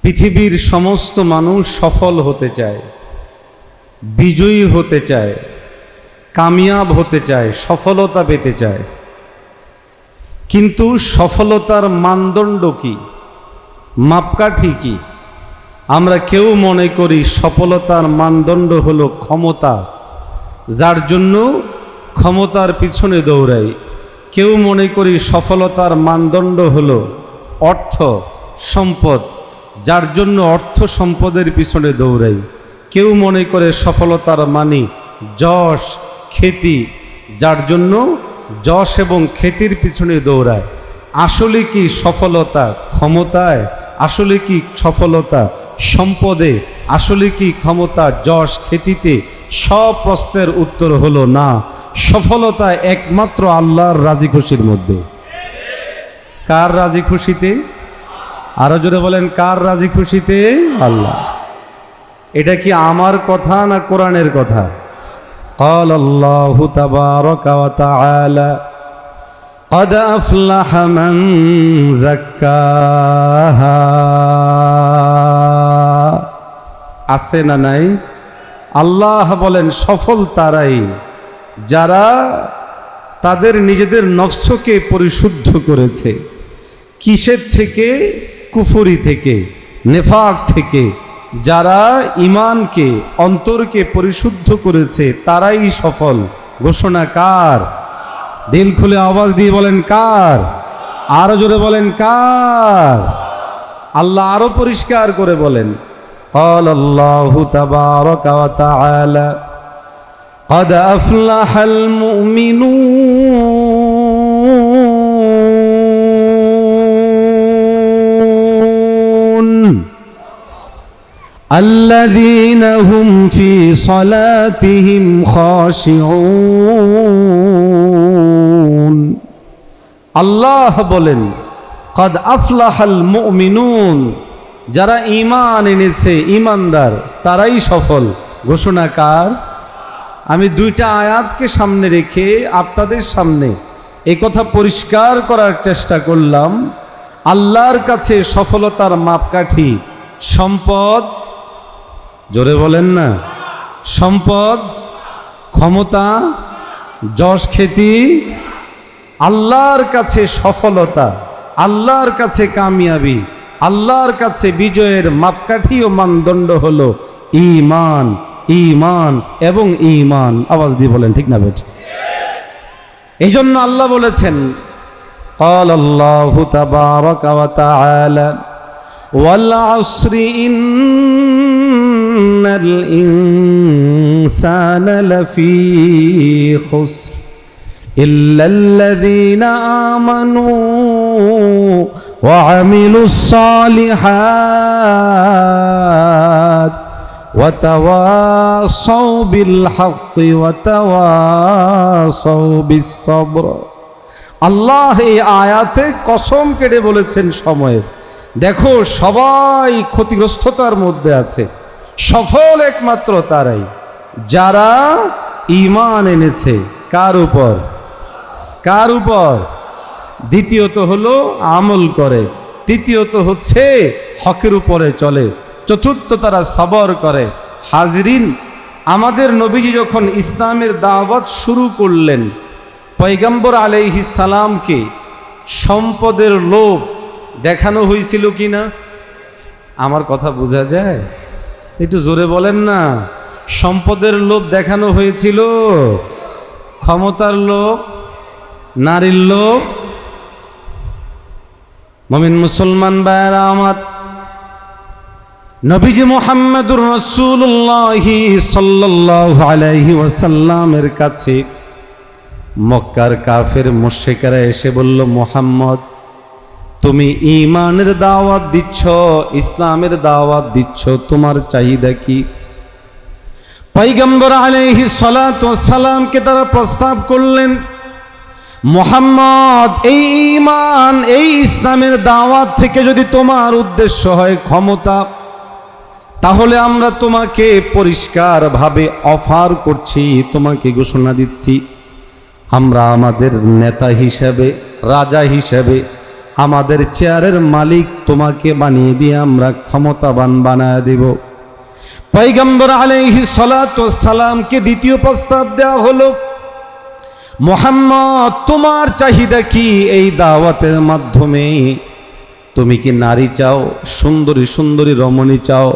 পৃথিবীর সমস্ত মানুষ সফল হতে চায়, বিজয়ী হতে চায়, কামিয়াব হতে চায়, সফলতা পেতে চায়। কিন্তু সফলতার মানদণ্ড কি, মাপকাঠি কি? আমরা কেউ মনে করি সফলতার মানদণ্ড হলো ক্ষমতা, যার জন্য ক্ষমতার পিছনে দৌড়াই। কেউ মনে করি সফলতার মানদণ্ড হলো অর্থ সম্পদ, যার জন্য অর্থ সম্পদের পিছনে দৌড়াই। কেউ মনে করে সফলতার মানে যশ খ্যাতি, যার জন্য যশ এবং খ্যাতির পিছনে দৌড়ায়। আসলে কি সফলতা ক্ষমতায়? আসলে কি সফলতা সম্পদে? আসলে কি ক্ষমতা যশ খ্যাতিতে? সব প্রশ্নের উত্তর হলো না। সফলতা একমাত্র আল্লাহর রাজি খুশির মধ্যে। কার রাজি খুশিতে? আরো জোরে বলেন, কার রাজি খুশিতে? আল্লাহ। এটা কি আমার কথা না কোরআনের কথা? قال الله تبارك وتعالى قد أفلح من زكاها। আছে না নাই? আল্লাহ বলেন সফল তারাই যারা তাদের নিজেদের নফসকে পরিশুদ্ধ করেছে। কিসের থেকে? কুফরি থেকে, নেফাক থেকে। যারা ঈমানকে অন্তরকে পরিশুদ্ধ করেছে তারাই সফল। ঘোষণা কার? দিল খুলে আওয়াজ দিয়ে বলেন কার? আরো জোরে বলেন কার? আল্লাহ আরো পরিষ্কার করে বলেন, قال الله تبارك وتعالى قد أفلح المؤمنون الذين هم في صلاتهم خاشعون। আল্লাহ বলেন قد أفلح المؤمنون, যারা ঈমান এনেছে, ঈমানদার, তারাই সফল। ঘোষণা কার? আমি দুইটা আয়াতকে সামনে রেখে আপনাদের সামনে এই কথা পরিষ্কার করার চেষ্টা করলাম। আল্লাহর কাছে সফলতার মাপকাঠি সম্পদ, জোরে বলেন না, সম্পদ, ক্ষমতা, যশ খ্যাতি। আল্লাহর কাছে সফলতা, আল্লাহর কাছে কামিয়াবি, আল্লাহর কাছে বিজয়ের মাপকাঠি ও মানদণ্ড হলো ঈমান, ঈমান এবং ঈমান। আওয়াজ দিয়ে বলেন ঠিক না বেঠ? এই জন্য আল্লাহ বলেছেন قال الله تبارك وتعالى والعصر إن الإنسان لفي خسر إلا الذين آمنوا وعملوا الصالحات وتواصوا بالحق وتواصوا بالصبر। আল্লাহ এই আয়াতে কসম কেটে বলেছেন সময়ের। দেখো সবাই ক্ষতিগ্রস্ততার মধ্যে আছে, সফল একমাত্র তারাই যারা ঈমান এনেছে। কার উপর? কার উপর? দ্বিতীয়ত হলো আমল করে, তৃতীয়ত হচ্ছে হকের উপরে চলে, চতুর্থ তারা সবর করে। হাজরিন, আমাদের নবীজি যখন ইসলামের দাওয়াত শুরু করলেন, পয়গম্বর আলাইহিস সালামকে সম্পদের লোভ দেখানো হয়েছিল কি না? আমার কথা বোঝা যায়? একটু জোরে বলেন না। সম্পদের লোভ দেখানো হয়েছিল, ক্ষমতার লোভ, নারীর লোভ। মুমিন মুসলমান ভাইরা আমার, নবীজি মুহাম্মদুর রাসূলুল্লাহ সাল্লাল্লাহু আলাইহি ওয়াসাল্লামের কাছে মক্কার কাফের মুশরিকরা এসে বলল, মুহাম্মদ তুমি ঈমানের দাওয়াত দিচ্ছ, ইসলামের দাওয়াত দিচ্ছ, তোমার চাহিদা কি? পয়গম্বর আলাইহিস সালাতু ওয়াস সালামকে তারা প্রস্তাব করলেন, মুহাম্মদ এই ঈমান, এই ইসলামের দাওয়াত থেকে যদি তোমার উদ্দেশ্য হয় ক্ষমতা, তাহলে আমরা তোমাকে পরিষ্কারভাবে অফার করছি, তোমাকে ঘোষণা দিচ্ছি, আমরা আমাদের নেতা হিসেবে, রাজা হিসেবে আমাদের চেয়ারের মালিক তোমাকে বানিয়ে দিয়ে আমরা ক্ষমতাবান বানায় দিব। পয়গম্বর আলাইহিস সালাতু ওয়াস সালামকে দ্বিতীয় প্রস্তাব দেওয়া হলো, মুহাম্মদ তোমার চাহিদা কি? এই দাওয়াতের মাধ্যমে তুমি কি নারী চাও, সুন্দরী সুন্দরী রমণী চাও?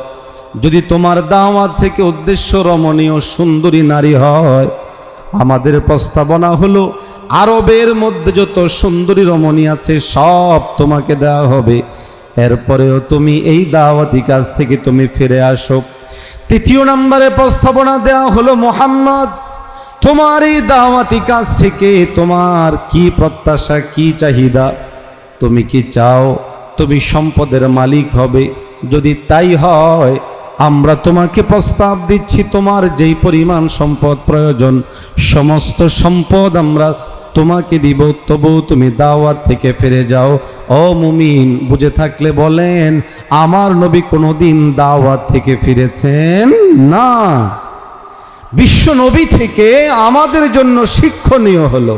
যদি তোমার দাওয়াত থেকে উদ্দেশ্য রমণীয় সুন্দরী নারী হয়, আমাদের প্রস্তাবনা হলো আরবের মধ্যে যত সুন্দরী রমণী আছে সব তোমাকে দেওয়া হবে, এরপরেও তুমি এই দাওয়াতি কাজ থেকে তুমি ফিরে আসো। তৃতীয় নম্বরে প্রস্তাবনা দেওয়া হলো, মুহাম্মদ তোমার এই দাওয়াতি কাজ থেকে তোমার কি প্রত্যাশা, কি চাহিদা? তুমি কি চাও তুমি সম্পদের মালিক হবে? যদি তাই হয় আমরা তোমাকে প্রস্তাব দিচ্ছি, তোমার যেই পরিমাণ সম্পদ প্রয়োজন সমস্ত সম্পদ আমরা তোমাকে দিব, তবুও তুমি দাওয়াত থেকে ফিরে যাও। ও মুমিন, বুঝে থাকলে বলেন আমার নবী কোনোদিন দাওয়াত থেকে ফিরেছেন না। বিশ্ব নবী থেকে আমাদের জন্য শিক্ষণীয় হলো,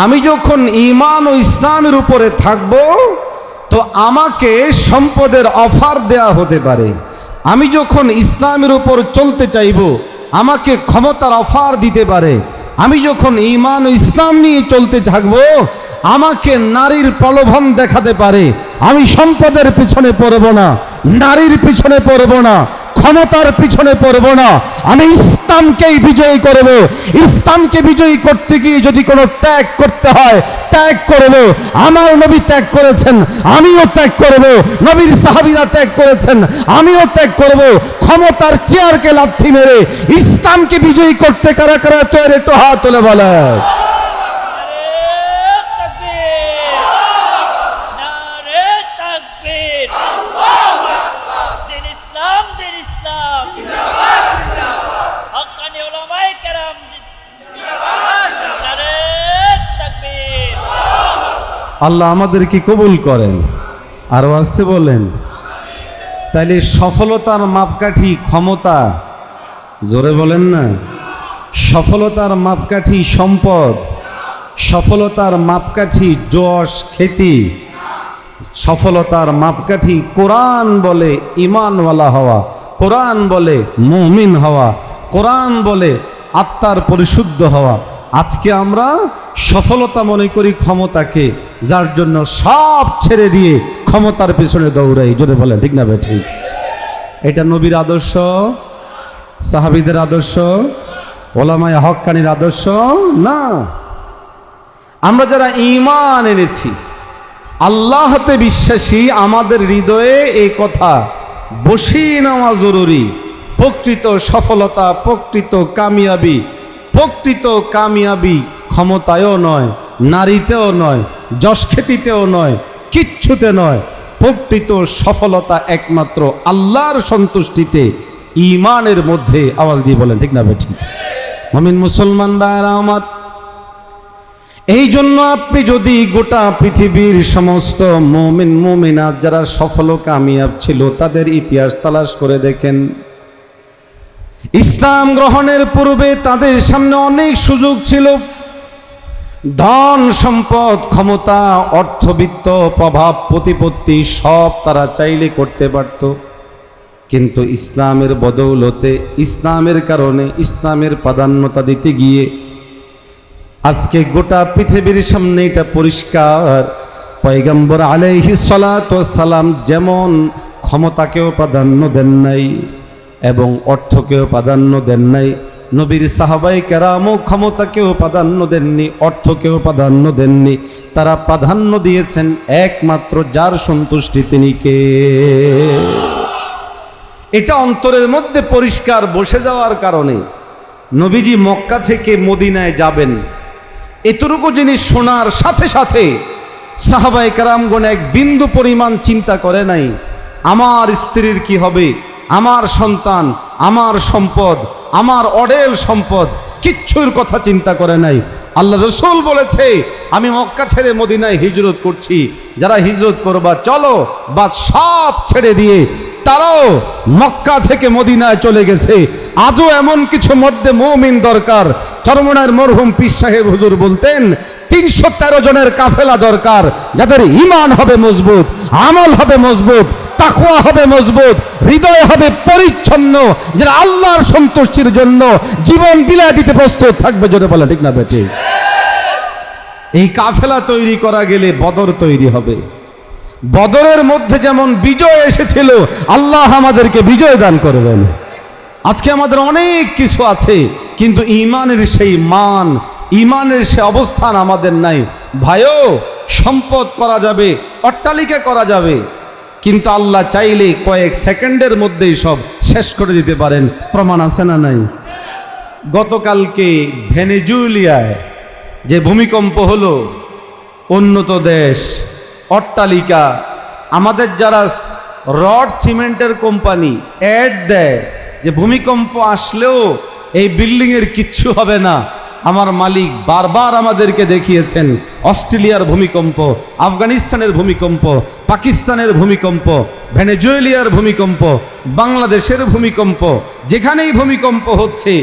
আমি যখন ঈমান ও ইসলামের উপরে থাকব তো আমাকে সম্পদের অফার দেয়া হতে পারে। আমি যখন ইসলামের উপর চলতে চাইব আমাকে ক্ষমতার অফার দিতে পারে। আমি যখন ঈমান ও ইসলাম নিয়ে চলতে থাকব আমাকে নারীর প্রলোভন দেখাতে পারে। আমি সম্পদের পিছনে পড়ব না, নারীর পিছনে পড়ব না, ক্ষমতার পিছনে পড়ব না, আমি ইসলামকেই বিজয়ী করব। ইসলামকে বিজয়ী করতে গিয়ে যদি কোনো ত্যাগ করতে হয় ত্যাগ করব। আমার নবী ত্যাগ করেছেন, আমিও ত্যাগ করব। নবীর সাহাবীরা ত্যাগ করেছেন, আমিও ত্যাগ করব। ক্ষমতার চেয়ারকে লাথি মেরে ইসলামকে বিজয়ী করতে কারা কারা তৈরি, একটু হাত তুলে বলে। আল্লাহ আমাদেরকে কবুল করেন, আরো আসতে বলেন। তাইলে সফলতার মাপকাঠি ক্ষমতা, জোরে বলেন না। সফলতার মাপকাঠি সম্পদ, সফলতার মাপকাঠি যশ খ্যাতি, সফলতার মাপকাঠি কোরআন বলে ঈমানওয়ালা হওয়া, কোরআন বলে মুমিন হওয়া, কোরআন বলে আত্মার পরিশুদ্ধ হওয়া। আজকে আমরা সফলতা মনে করি ক্ষমতাকে, যার জন্য সব ছেড়ে দিয়ে ক্ষমতার পিছনে দৌড়াই। জোরে বলেন ঠিক না? ঠিক। এটা নবীর আদর্শ, সাহাবীদের আদর্শ, ওলামায়ে হক্কানির আদর্শ না। আমরা যারা ঈমান এনেছি, আল্লাহতে বিশ্বাসী, আমাদের হৃদয়ে এই কথা বসিয়ে নেওয়া জরুরি। প্রকৃত সফলতা, প্রকৃত কামিয়াবি ক্ষমতায়ও নয়, নারীতেও নয়, যশ খ্যাতিতেও নয়, কিচ্ছুতে নয়। প্রকৃত সফলতা একমাত্র আল্লাহর সন্তুষ্টিতে, ঈমানের মধ্যে। আওয়াজ দিয়ে বলেন ঠিক না? ঠিক। মুমিন মুসলমান ভাইরা আমার, এই জন্য আপনি যদি গোটা পৃথিবীর সমস্ত মুমিন মুমিনাত যারা সফল কামিয়াব ছিল তাদের ইতিহাস তালাশ করে দেখেন, ইসলাম গ্রহণের পূর্বে তাদের সামনে অনেক সুযোগ ছিল। ধন সম্পদ, ক্ষমতা, অর্থবিত্ত, প্রভাব প্রতিপত্তি সব তারা চাইলে করতে পারত, কিন্তু ইসলামের বদৌলতে, ইসলামের কারণে, ইসলামের প্রাধান্যতা দিতে গিয়ে আজকে গোটা পৃথিবীর সামনে এটা পরিষ্কার, পয়গম্বর আলাইহিস সালাতু ওয়াস সালাম যেমন ক্ষমতাকেও প্রাধান্য দেন নাই এবং অর্থকেও প্রাধান্য দেন নাই, নবীর সাহাবায়ে কেরামও ক্ষমতাকেও প্রাধান্য দেননি, অর্থকেও প্রাধান্য দেননি। তারা প্রাধান্য দিয়েছেন একমাত্র যার সন্তুষ্টি তিনি কে। এটা অন্তরের মধ্যে পরিষ্কার বসে যাওয়ার কারণে নবীজি মক্কা থেকে মদিনায় যাবেন, এতটুকু জিনিস শোনার সাথে সাথে সাহাবায়ে কেরামগণ এক বিন্দু পরিমাণ চিন্তা করে নাই আমার স্ত্রীর কি হবে, আমার সন্তান, আমার সম্পদ, আমার অঢেল সম্পদ, কিচ্ছুর কথা চিন্তা করে নাই। আল্লাহ রসুল বলেছে আমি মক্কা ছেড়ে মদিনায় হিজরত করছি, যারা হিজরত করবা চলো, বা সব ছেড়ে দিয়ে তারাও মক্কা থেকে মদিনায় চলে গেছে। আজও এমন কিছু মধ্যে মুমিন দরকার চরমনার মরহুম পীর সাহেব হুজুর বলতেন 313 জনের কাফেলা দরকার, যাদের ঈমান হবে মজবুত, আমল হবে মজবুত, তাকওয়া হবে মজবুত, হৃদয় হবে পরিচ্ছন্ন, যারা আল্লাহর সন্তুষ্টির জন্য জীবন বিলায় দিতে প্রস্তুত থাকবে। জোরে বলে ঠিক না বেটি? এই কাফেলা তৈরি করা গেলে বদর তৈরি হবে। বদরের মধ্যে যেমন বিজয় এসেছিল, আল্লাহ আমাদেরকে বিজয় দান করবেন। আজকে আমাদের অনেক কিছু আছে, কিন্তু ঈমানের সেই মান, ঈমানের সে অবস্থান আমাদের নাই। ভাইও, সম্পদ করা যাবে, অট্টালিকা করা যাবে, কিন্তু আল্লাহ চাইলে কয়েক সেকেন্ডের মধ্যেই সব শেষ করে দিতে পারেন। প্রমাণ আছে না নাই? গতকালকে ভেনেজুয়েলায় যে ভূমিকম্প হলো, উন্নত দেশ, অট্টালিকা, আমাদের যারা রড সিমেন্টের কোম্পানি অ্যাড দেয় যে ভূমিকম্প আসলেও এই বিল্ডিংয়ের কিচ্ছু হবে না। আমার মালিক বারবার আমাদেরকে দেখিয়েছেন অস্ট্রেলিয়ার ভূমিকম্প, আফগানিস্তানের ভূমিকম্প, পাকিস্তানের ভূমিকম্প, ভেনেজুয়েলিয়ার ভূমিকম্প, বাংলাদেশের ভূমিকম্প, যেখানেই ভূমিকম্প হচ্ছে,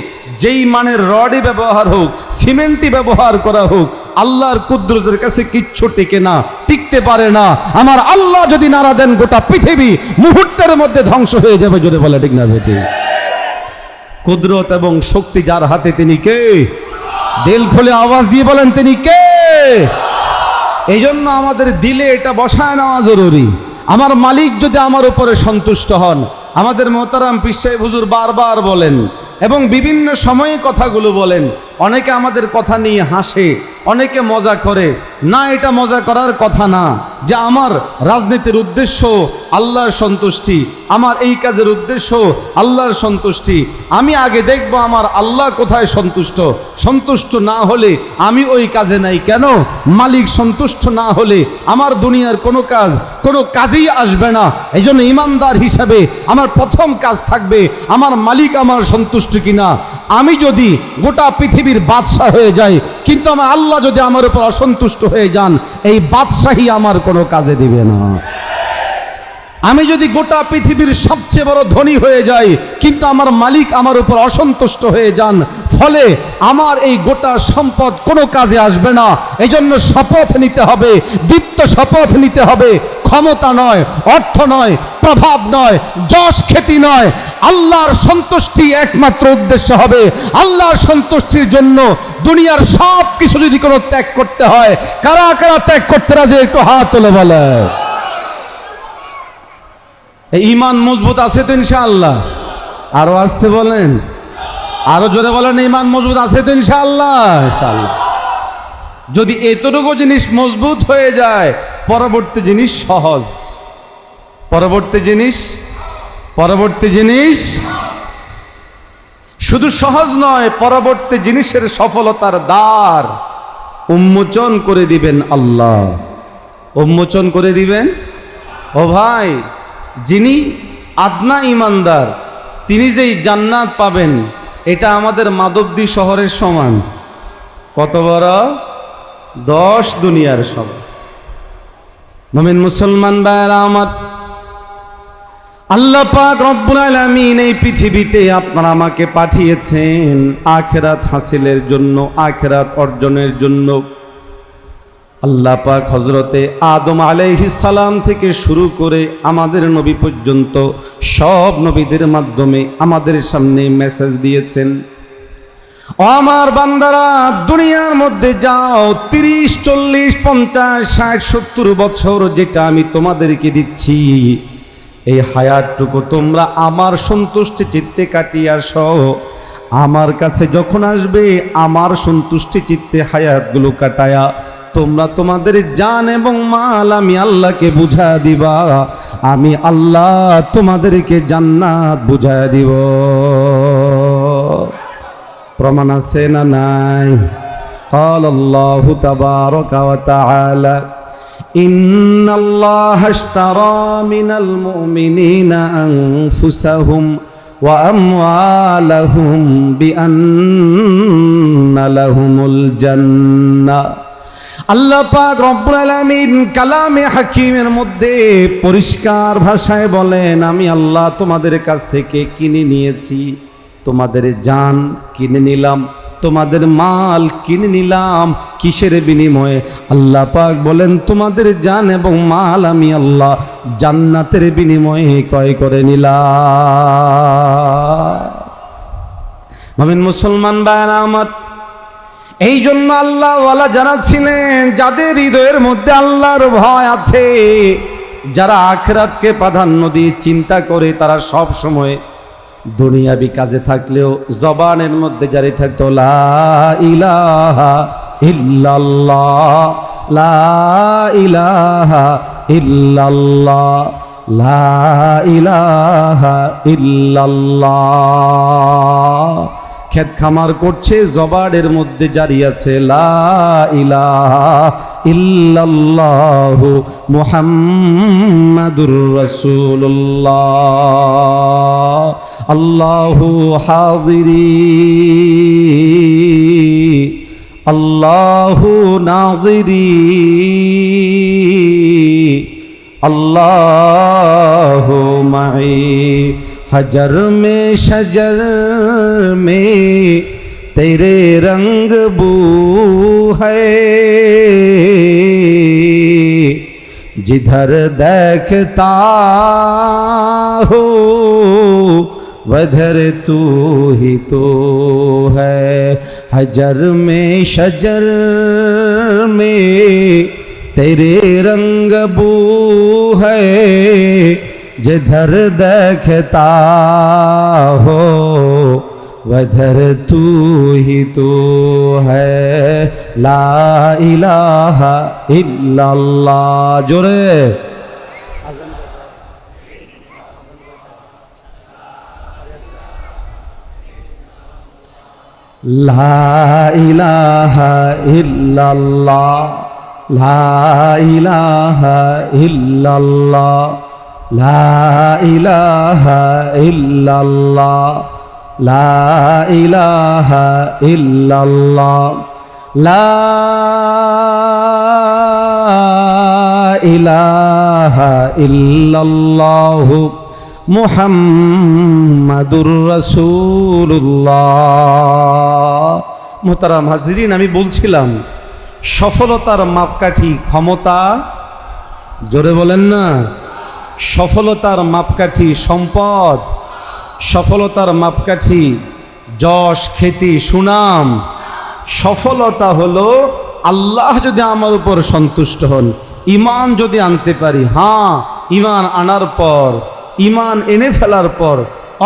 যেই মানের রডই ব্যবহার হোক, সিমেন্টই ব্যবহার করা হোক, আল্লাহর কুদরতের কাছে কিচ্ছু টিকে না, টিকতে পারে না। আমার আল্লাহ যদি নাড়া দেন, গোটা পৃথিবী মুহূর্তের মধ্যে ধ্বংস হয়ে যাবে। জোরে বলে ঠিক না বেটি? কুদরত এবং শক্তি যার হাতে, তিনি কে? দিল খুলে আওয়াজ দিয়ে বলেন, তিনি কে? এই জন্য আমাদের দিলে এটা বসায় নেওয়া জরুরি। আমার মালিক যদি আমার উপরে সন্তুষ্ট হন, আমাদের মোহতারাম পীর সাহেব হুজুর বারবার বলেন এবং বিভিন্ন সময়ে কথাগুলো বলেন। অনেকে আমাদের কথা নিয়ে হাসে, অনেকে মজা করে। না, এটা মজা করার কথা না, যে আমার রাজনীতির উদ্দেশ্য আল্লাহর সন্তুষ্টি, আমার এই কাজের উদ্দেশ্য আল্লাহর সন্তুষ্টি। আমি আগে দেখব আমার আল্লাহ কোথায় সন্তুষ্ট। সন্তুষ্ট না হলে আমি ওই কাজে নাই। কেন? মালিক সন্তুষ্ট না হলে আমার দুনিয়ার কোনো কাজেই আসবে না। এই জন্য ইমানদার হিসাবে আমার প্রথম কাজ থাকবে আমার মালিক আমার সন্তুষ্ট কিনা। আমি যদি গোটা পৃথিবীর বাদশাহ হয়ে যাই, কিন্তু আমার আল্লাহ যদি আমার উপর অসন্তুষ্ট হয়ে যান, এই বাদশাহী আমার কোনো কাজে দিবে না। আমি যদি গোটা পৃথিবীর সবচেয়ে বড় ধনী হয়ে যাই, কিন্তু আমার মালিক আমার উপর অসন্তুষ্ট হয়ে যান, ফলে আমার এই গোটা সম্পদ কোনো কাজে আসবে না। এই জন্য শপথ নিতে হবে, দীপ্ত শপথ নিতে হবে। ক্ষমতা নয়, অর্থ নয়, প্রভাব নয়, যশ খ্যাতি নয়, আল্লাহর সন্তুষ্টি একমাত্র উদ্দেশ্য হবে। আল্লাহর সন্তুষ্টির জন্য দুনিয়ার সব কিছু যদি কোনো ত্যাগ করতে হয়, কারা কারা ত্যাগ করতে রাজি? একটু হাত তুলে বলে। ঈমান মজবুত আছে তো ইনশাআল্লাহ? আরো আসতে বলেন, আরো জোরে বলেন, ঈমান মজবুত আছে তো ইনশাআল্লাহ? ইনশাআল্লাহ। যদি এতটুকু জিনিস মজবুত হয়ে যায়, পরবর্তী জিনিস সহজ। পরবর্তী জিনিস শুধু সহজ নয়, পরবর্তী জিনিসের সফলতার দ্বার উন্মোচন করে দিবেন আল্লাহ। উন্মোচন করে দিবেন। ও ভাই, যিনি আদনা ইমানদার, তিনি যেই জান্নাত পাবেন, এটা আমাদের মাধবদী শহরের সমান। কত বড়? 10 দুনিয়ার সমান। মুমিন মুসলমান ভাইরা আমার, আল্লাহ পাক রব্বুল আলামিন এই পৃথিবীতে আপনারা আমাকে পাঠিয়েছেন আখিরাত হাসিলের জন্য, আখিরাত অর্জনের জন্য। আল্লাহ পাক হযরতে আদম আলাইহিস সালাম থেকে শুরু করে আমাদের নবী পর্যন্ত সব নবীদের মাধ্যমে আমাদের সামনে মেসেজ দিয়েছেন, ও আমার বান্দারা, দুনিয়ার মধ্যে যাও, 30, 40, 50, 60, 70 বছর যেটা আমি তোমাদেরকে দিচ্ছি, এই হায়াতটুকু তোমরা আমার সন্তুষ্টি চিত্তে কাটিয়ে আসো। আমার কাছে যখন আসবে, আমার সন্তুষ্টি চিত্তে হায়াতগুলো কাটায়া তোমরা তোমাদের জান এবং মাল আমি আল্লাহকে বুঝা দিবা। আমি আল্লাহ তোমাদেরকে জান্নাত বুঝা দিব। প্রমাণ আছে না নাই? قال الله تبارك وتعالى إن الله اشترى من المؤمنين أنفسهم وأموالهم بأن لهم الجنة। আল্লাহ পাক রব্বুল আলামিন কালামে হাকিমের মধ্যে পরিষ্কার ভাষায় বলেন, আমি আল্লাহ তোমাদের কাছ থেকে কিনে নিয়েছি, তোমাদের জান কিনে নিলাম, তোমাদের মাল কিনে নিলাম কিসের বিনিময়ে? আল্লাহ পাক বলেন তোমাদের জান এবং মাল আমি আল্লাহ জান্নাতের বিনিময়ে ক্রয় করে নিলাম। মুমিন মুসলমান ভাইরা আমার, এই জন্য আল্লাহ ওয়ালা যারা ছিলেন, যাদের হৃদয়ের মধ্যে আল্লাহর ভয় আছে, যারা আখিরাতকে প্রাধান্য দিয়ে চিন্তা করে, তারা সব সময় দুনিয়াবি কাজে থাকলেও জবানের মধ্যে জারি থাকতো লা ইলাহা ইল্লাল্লাহ, লা ইলাহা ইল্লাল্লাহ, লা ইলাহা ইল্লাল্লাহ। ক্ষেত খামার করছে, জবানের মধ্যে জারি আছে লা ইলাহা ইল্লাল্লাহু মুহাম্মাদুর রাসূলুল্লাহ। আল্লাহু হাযিরি আল্লাহু নাযিরি अल्लाहु माई हजर में शजर में तेरे रंग बू है, जिधर देखता हो वधर तू ही तो है। हजर में शजर में तेरे रंग बू है, जिधर देखता हो वधर तू ही तो है। ला इलाहा इल्लल्लाह। जोरे ला इलाहा इल्लल्लाह, ला इलाहा इल्लल्लाह, ला इलाहा इल्लल्लाह, ला इलाहा इल्लल्लाह, ला इलाहा इल्लल्लाह मुहम्मदुर রাসূলুল্লাহ। মুহতারাম হাজিরিন, আমি বলছিলাম সফলতার মাপকাঠি ক্ষমতা। জোরে বলেন না। সফলতার মাপকাঠি সম্পদ, সফলতার মাপকাঠি যশ খ্যাতি সুনাম। সফলতা হলো আল্লাহ যদি আমার উপর সন্তুষ্ট হন, ঈমান যদি আনতে পারি। হ্যাঁ, ঈমান আনার পর, ঈমান এনে ফেলার পর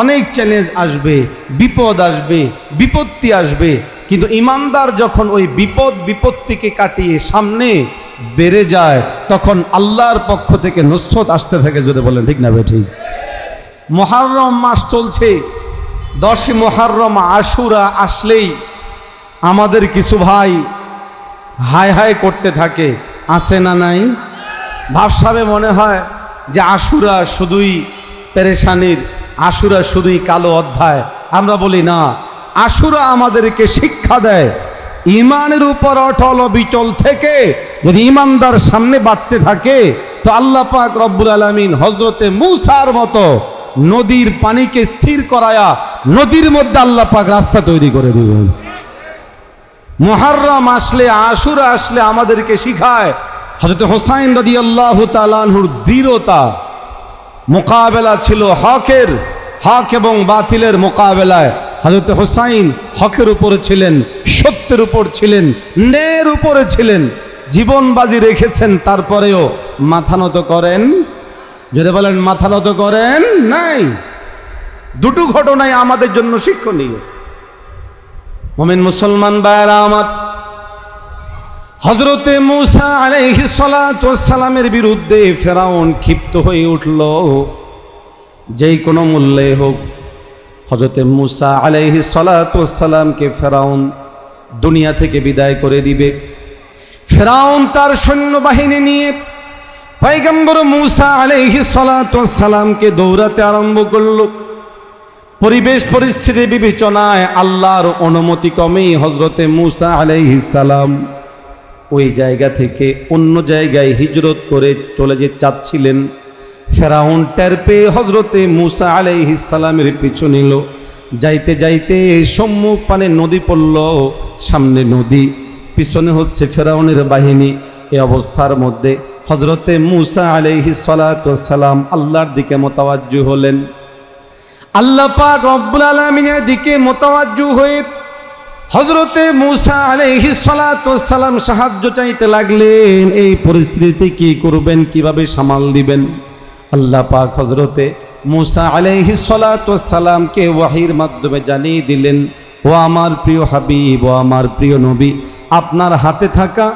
অনেক চ্যালেঞ্জ আসবে, বিপদ আসবে, বিপত্তি আসবে, কিন্তু ঈমানদার যখন ওই বিপদ বিপত্তিকে কাটিয়ে সামনে বেড়ে যায়, তখন আল্লাহর পক্ষ থেকে নুসরত আসতে থাকে। যদি বলেন ঠিক না ভাই? ঠিক। মুহররম মাস চলছে, 10 মুহররম আশুরা আসলেই আমাদের কিছু ভাই হায় হায় করতে থাকে, আছে না নাই? ভাবসাবে মনে হয় যে আশুরা শুধুই পেরেশানির, আশুরা শুধুই কালো অধ্যায়। আমরা বলি না, আশুরা আমাদেরকে শিক্ষা দেয় ঈমানের উপর অটল অবিচল থেকে যদি ঈমানদার সামনে বাড়তে থাকে, তো আল্লাহ পাক রব্বুল আলামিন হযরতে মূসার মতো নদীর পানিকে স্থির করায়া নদীর মধ্যে আল্লাহ পাক রাস্তা তৈরি করে দিবেন। মুহররম আসলে, আশুরা আসলে আমাদেরকে শিখায় হযরতে হুসাইন রাদিয়াল্লাহু তাআলা আনহুর দৃঢ়তা। মোকাবেলা ছিল হকের, হক এবং বাতিলের মোকাবেলায় হযরতে হুসাইন হকের উপরে ছিলেন, সত্যের উপর ছিলেন, ন্যায়ের উপরে ছিলেন, জীবন বাজি রেখেছেন। তারপরেও মাথা নত করেন। যদি বলেন মাথা নত করেন নাই। দুটো ঘটনাই আমাদের জন্য শিক্ষণীয়। মুমিন মুসলমান ভাইরা আমার, হযরতে মূসা আলাইহিস সালাতু ওয়াস সালামের বিরুদ্ধে ফেরাউন ক্ষিপ্ত হয়ে উঠল। যেই কোনো মূল্যে হোক হযরতে মূসা আলাইহিস সালাতু ওয়াস সালামকে ফেরাউন দুনিয়া থেকে বিদায় করে দিবে। ফেরাউন তার সৈন্যবাহিনী নিয়ে পয়গম্বর মূসা আলাইহিস সালাতু ওয়াস সালামকে দৌড়াতে আরম্ভ করল। পরিবেশ পরিস্থিতি বিবেচনায় আল্লাহর অনুমতি কমেই হযরতে মূসা আলাইহিস সালাম ওই জায়গা থেকে অন্য জায়গায় হিজরত করে চলে যেতে চাচ্ছিলেন। ফেরাউন টের পেয়ে হযরতে মূসা আলাইহিস সালামের পিছু নিল। যাইতে যাইতে সম্মুখ পানে নদী পড়ল, সামনে নদী, পিছনে হচ্ছে ফেরাউনের বাহিনী। এই অবস্থার মধ্যে হযরতে মূসা আলাইহিস সালাতু ওয়াস সালাম আল্লাহর দিকে মুতাওয়াজ্জু হলেন। আল্লাহ পাক রব্বুল আলামিনের দিকে মুতাওয়াজ্জু হয়ে হযরতে মূসা আলাইহিস সালাতু ওয়াস সালাম সাহায্য চাইতে লাগলেন। এই পরিস্থিতিতে কি করবেন, কিভাবে সামাল দিবেন? আল্লাহ পাক হযরতে মূসা আলাইহিস সালাতু ওয়াস সালামকে ওয়াহির মাধ্যমে জানিয়ে দিলেন, ও আমার প্রিয় হাবিব, ও আমার প্রিয় নবী, আপনার হাতে থাকা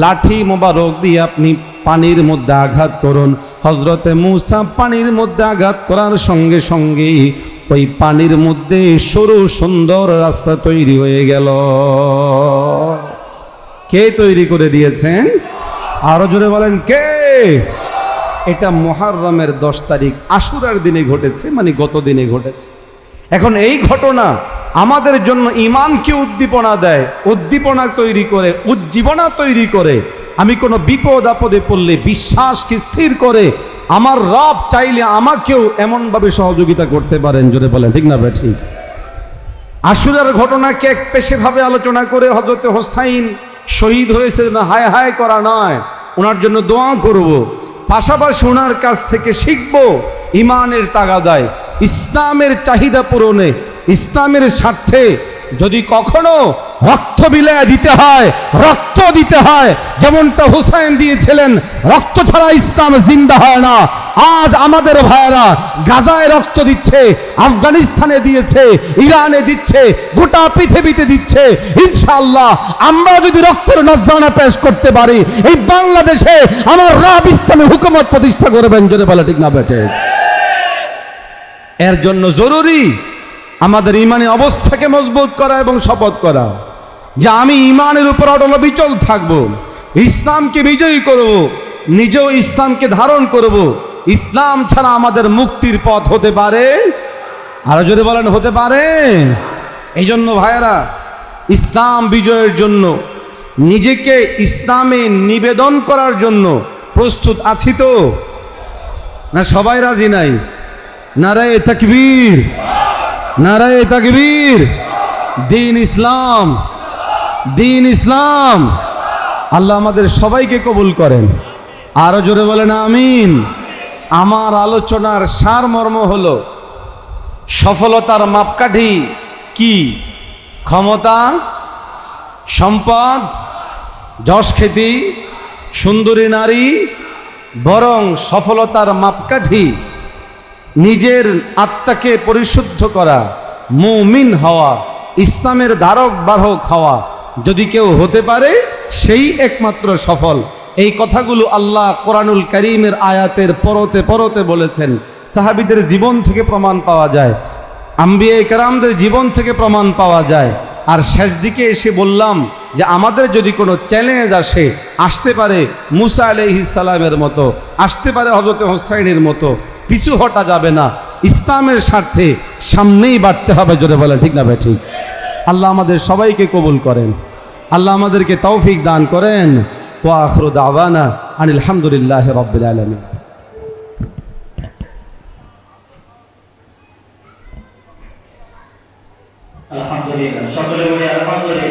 লাঠি মোবারক দিয়ে আপনি পানির মধ্যে আঘাত করুন। হযরতে মূসা পানির মধ্যে আঘাত করার সঙ্গে সঙ্গে ওই পানির মধ্যে সরু সুন্দর রাস্তা তৈরি হয়ে গেল। কে তৈরি করে দিয়েছেন? আরো জোরে বলেন, কে? এটা মুহররমের 10 তারিখ আশুরার দিনে ঘটেছে, মানে গত দিনে ঘটেছে। এখন এই ঘটনা আমাদের জন্য ঈমানকে উদ্দীপনা দেয়, উদ্দীপনা তৈরি করে, উজ্জীবনা তৈরি করে। আমি কোনো বিপদ আপদে পড়লে বিশ্বাসকে স্থির করে আমার রব চাইলে আমাকেও এমনভাবে সহযোগিতা করতে পারেন। জোরে বলেন ঠিক না ভাই? ঠিক। আশুরার ঘটনাকে এক পেশেভাবে আলোচনা করে হযরত হোসাইন শহীদ হয়েছে না হায় হায় করা নয়, ওনার জন্য দোয়া করব, পাশাপাশি ওনার কাছ থেকে শিখব ইমানের তাগাদায়, ইসলামের চাহিদা পূরণে, ইসলামের স্বার্থে যদি কখনো রক্ত বিলায় দিতে হয়, রক্ত দিতে হয়, যেমনটা হুসাইন দিয়েছিলেন। রক্ত ছাড়া ইসলাম জিন্দা হয় না। আজ আমাদের ভাইয়েরা গাজায় রক্ত দিচ্ছে, আফগানিস্তানে দিয়েছে, ইরানে দিচ্ছে, গোটা পৃথিবীতে দিচ্ছে। ইনশাআল্লাহ আমরা যদি রক্তের নজরানা পেশ করতে পারি, এই বাংলাদেশে আমার রব ইসলামী হুকুমত প্রতিষ্ঠা করবেন। জোরে বলে ঠিক না বেটে? এর জন্য জরুরি আমাদের ইমানি অবস্থাকে মজবুত করা এবং শপথ করা যে আমি ইমানের উপর অটল বিচল থাকব, ইসলামকে বিজয়ী করব, নিজেও ইসলামকে ধারণ করব। ইসলাম ছাড়া আমাদের মুক্তির পথ হতে পারে? আরো জোরে বলেন, হতে পারে? এই জন্য ভাইয়েরা, ইসলাম বিজয়ের জন্য, নিজেকে ইসলামে নিবেদন করার জন্য প্রস্তুত আছি তো? না সবাই রাজি নাই? নারায়ে তাকবীর, নারায়ে তাকবীর। দ্বীন ইসলাম, দ্বীন ইসলাম। আল্লাহ আমাদের সবাইকে কবুল করেন। আরো জোরে বলেন আমিন। আমার আলোচনার সারমর্ম হলো সফলতার মাপকাঠি কি? ক্ষমতা, সম্পদ, যশ খ্যাতি, সুন্দরী নারী, বরং সফলতার মাপকাঠি নিজের আত্মাকে পরিশুদ্ধ করা, মুমিন হওয়া, ইসলামের ধারক বাহক হওয়া। যদি কেউ হতে পারে সেই একমাত্র সফল। এই কথাগুলো আল্লাহ কোরআনুল কারীমের আয়াতের পরতে পরতে বলেছেন। সাহাবীদের জীবন থেকে প্রমাণ পাওয়া যায়, আম্বিয়া কেরামদের জীবন থেকে প্রমাণ পাওয়া যায়। আর শেষ দিকে এসে বললাম যে আমাদের যদি কোনো চ্যালেঞ্জ আসতে পারে মূসা আলাইহিস সালামের মতো, আসতে পারে হযরত হোসাইনের মতো, পিছু হটা যাবে না। ইসলামের স্বার্থে সামনেই বাড়তে হবে। জোরে বলে ঠিক না ভাই? ঠিক। আল্লাহ আমাদের সবাইকে কবুল করেন, আল্লাহ আমাদেরকে তৌফিক দান করেন। ওয়া আখিরু দাওয়ানা আনিল হামদুলিল্লাহি রাব্বিল আলামিন। আলহামদুলিল্লাহ, সকলে বলি আলহামদুলিল্লাহ।